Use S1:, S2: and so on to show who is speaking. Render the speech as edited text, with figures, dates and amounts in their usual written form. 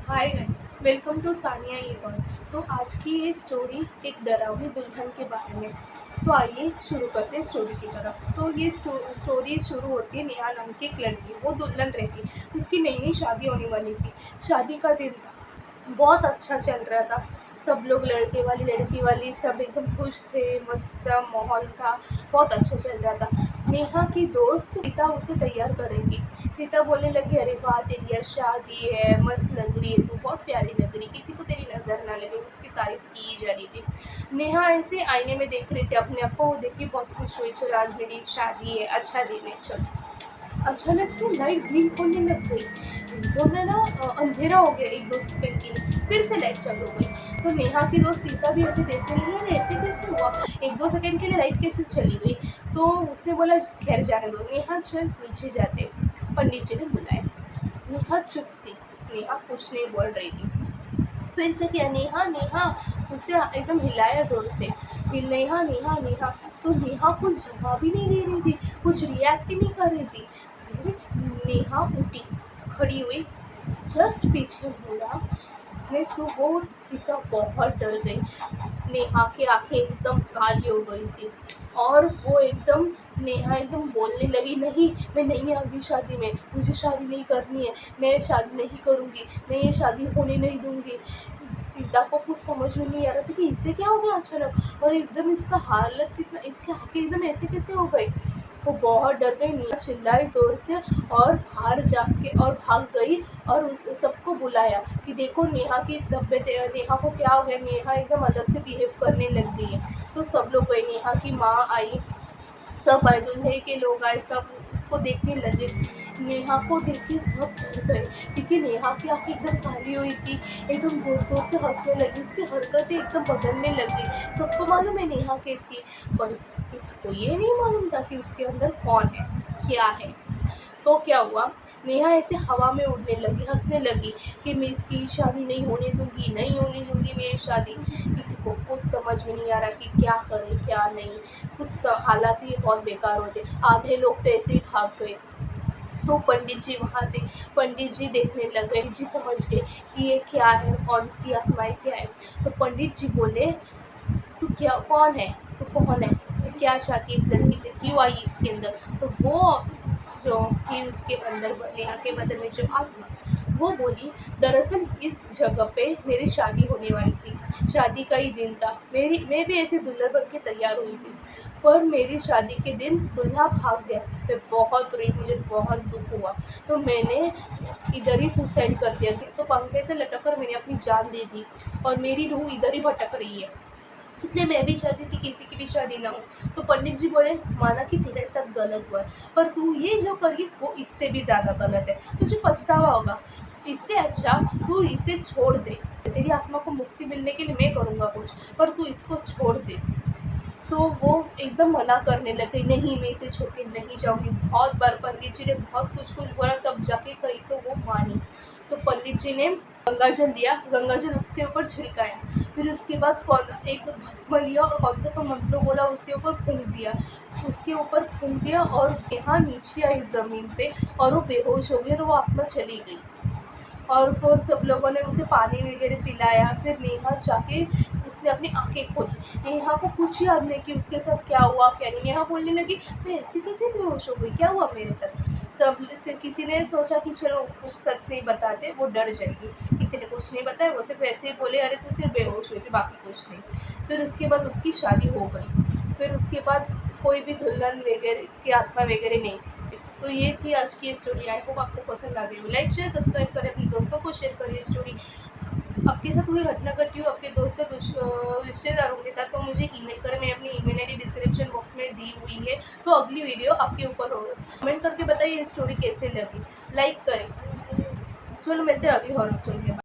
S1: Hi guys, welcome to Sania is on. तो आज की ये स्टोरी एक डरावनी दुल्हन के बारे में। तो आइए शुरू करते हैं स्टोरी की तरफ। तो ये स्टोरी शुरू होती है। नेहा नाम की एक लड़की, वो दुल्हन रहती, उसकी नई नई शादी होने वाली थी। शादी का दिन था, बहुत अच्छा चल रहा था। सब लोग लड़के वाली लड़की वाली सब एकदम खुश थे, मस्त माहौल था, बहुत अच्छा चल रहा था। नेहा की दोस्त सीता उसे तैयार कर रही थी। सीता बोलने लगी, अरे वाह तेरी आज शादी है, मस्त लग रही है, तू बहुत प्यारी लग रही, किसी को तेरी नज़र ना लगे, उसकी तारीफ की जा रही थी। नेहा ऐसे आईने में देख रही थी अपने आप को, वो देखी बहुत खुश हुई, चलो आज मेरी शादी है, अच्छा दिन है, चलो। अचानक से लाइट ब्लिंक होने लग गई। तो मैं ना अंधेरा हो गया एक दो सेकंड के लिए, फिर से लाइट चालू हो गई। तो नेहा की दोस्त सीता भी ऐसे देखने लगी, अरे ऐसे कैसे हुआ, एक दो सेकंड के लिए लाइट कैसे चली गई। तो उसने बोला खैर जाने दो, नेहा चल नीचे जाते। पंडित जी ने बुलाया। नेहा चुप थी, नेहा कुछ नहीं बोल रही थी। फिर से किया, नेहा नेहा, उसे एकदम हिलाया जोर से, नेहा नेहा नेहा। तो नेहा कुछ जवाब ही नहीं दे रही थी, कुछ रिएक्ट ही नहीं कर रही थी। फिर नेहा उठी, खड़ी हुई, जस्ट पीछे मुड़ा उसने, तो वो सीता बहुत डर गई। नेहा की आंखें एकदम काली हो गई थी और वो एकदम, नेहा एकदम बोलने लगी, नहीं मैं नहीं आऊँगी शादी में, मुझे शादी नहीं करनी है, मैं शादी नहीं करूँगी, मैं ये शादी होने नहीं दूँगी। सीता को कुछ समझ में नहीं आ रहा था कि इसे क्या हो गया अचानक, और एकदम इसका हालत इतना, इसकी आंखें एकदम ऐसे कैसे हो गई। वो बहुत डर गई, नेहा चिल्लाई जोर से और बाहर जाके और भाग गई और उस सबको बुलाया कि देखो नेहा की तबीयत, नेहा को क्या हो गया, नेहा एकदम अलग से बिहेव करने लग गई है। तो सब लोग गए, नेहा की माँ आई, सब आए, दूल्हे के लोग आए, सब इसको देखने लगे। नेहा को देख के सब डर गए, क्योंकि नेहा की आंखें एकदम काली हुई थी, एकदम जोर जोर से हंसने लगी, उसकी हरकतें एकदम बदलने लगी। सबको मालूम है नेहा कैसी है, पर इसको ये नहीं मालूम था कि उसके अंदर कौन है, क्या है। तो क्या हुआ, नेहा ऐसे हवा में उड़ने लगी, हंसने लगी कि मैं इसकी शादी नहीं होने दूंगी, नहीं होने दूंगी मैं ये शादी। किसी को कुछ समझ में नहीं आ रहा कि क्या करे क्या नहीं। हालात ही बहुत बेकार होते, आधे लोग तो ऐसे ही भाग गए। तो पंडित जी वहाँ थे, पंडित जी देखने लगे, पंडित जी समझ गए कि ये क्या है, कौन सी आत्माएं क्या है। तो पंडित जी बोले, तू क्या, कौन है, तू कौन है, तू क्या चाहती है इस लड़की से, क्यों आई इसके अंदर। तो वो जो थी उसके अंदर, नेहा के बदन में जो आत्मा, वो बोली, दरअसल इस जगह पे मेरी शादी होने वाली थी, शादी का ही दिन था, मैं भी ऐसे दुल्हन बन के तैयार हुई थी, पर मेरी शादी के दिन दूल्हा भाग गया। मैं बहुत रोई, मुझे बहुत दुख हुआ, तो मैंने इधर ही सुसाइड कर दिया। तो पंखे से लटक कर मैंने अपनी जान दे दी और मेरी रूह इधर ही भटक रही है, इसलिए मैं भी चाहती हूँ कि किसी की भी शादी ना हो। तो पंडित जी बोले, माना कि तेरे साथ गलत हुआ है, पर तू ये जो करी वो इससे भी ज़्यादा गलत है, तुझे पछतावा होगा। इससे अच्छा तू इसे छोड़ दे, तेरी आत्मा को मुक्ति मिलने के लिए मैं करूँगा कुछ, पर तू इसको छोड़ दे। तो वो एकदम मना करने लगे, नहीं मैं इसे छोड़ के नहीं जाऊँगी। बहुत बार पंडित जी ने बहुत कुछ कुछ बोला, तब जाके कही तो वो मानी। तो पंडित जी ने गंगा जल लिया, गंगा जल उसके ऊपर छिड़काया, फिर उसके बाद कौन एक भस्म लिया और कौन सा तो मंत्र बोला, उसके ऊपर फूंक दिया, उसके ऊपर फूंक दिया और नेहा नीचे आई ज़मीन पे और वो बेहोश हो गई और वो आत्मा चली गई। और फिर सब लोगों ने उसे पानी वगैरह पिलाया, फिर नेहा जाके उसने अपनी आंखें खोली। नेहा को कुछ याद नहीं कि उसके साथ क्या हुआ क्या नहीं। नेहा बोलने लगी, मैं ऐसी कैसे बेहोश हो गई, क्या हुआ मेरे साथ। सब से किसी ने सोचा कि चलो कुछ सच नहीं बताते, वो डर जाएगी, किसी ने कुछ नहीं बताया, वो सिर्फ ऐसे ही बोले, अरे तू सिर्फ बेहोश हुई थी, बाकी कुछ नहीं। फिर उसके बाद उसकी शादी हो गई, फिर उसके बाद कोई भी दुल्हन वगैरह की आत्मा वगैरह नहीं थी। तो ये थी आज की स्टोरी। आई होप आपको पसंद आ गई हो। लाइक शेयर सब्सक्राइब करें, अपने दोस्तों को शेयर करिए स्टोरी। आपके साथ कोई घटना घटी हो आपके दोस्त से, रिश्तेदारों के साथ, तो मुझे ईमेल करें, मैंने अपनी ईमेल आईडी डिस्क्रिप्शन बॉक्स में दी हुई है। तो अगली वीडियो आपके ऊपर होगा, कमेंट करके बताइए ये स्टोरी कैसे लगी, लाइक करें। चलो मिलते हैं अगली हॉरर स्टोरी में।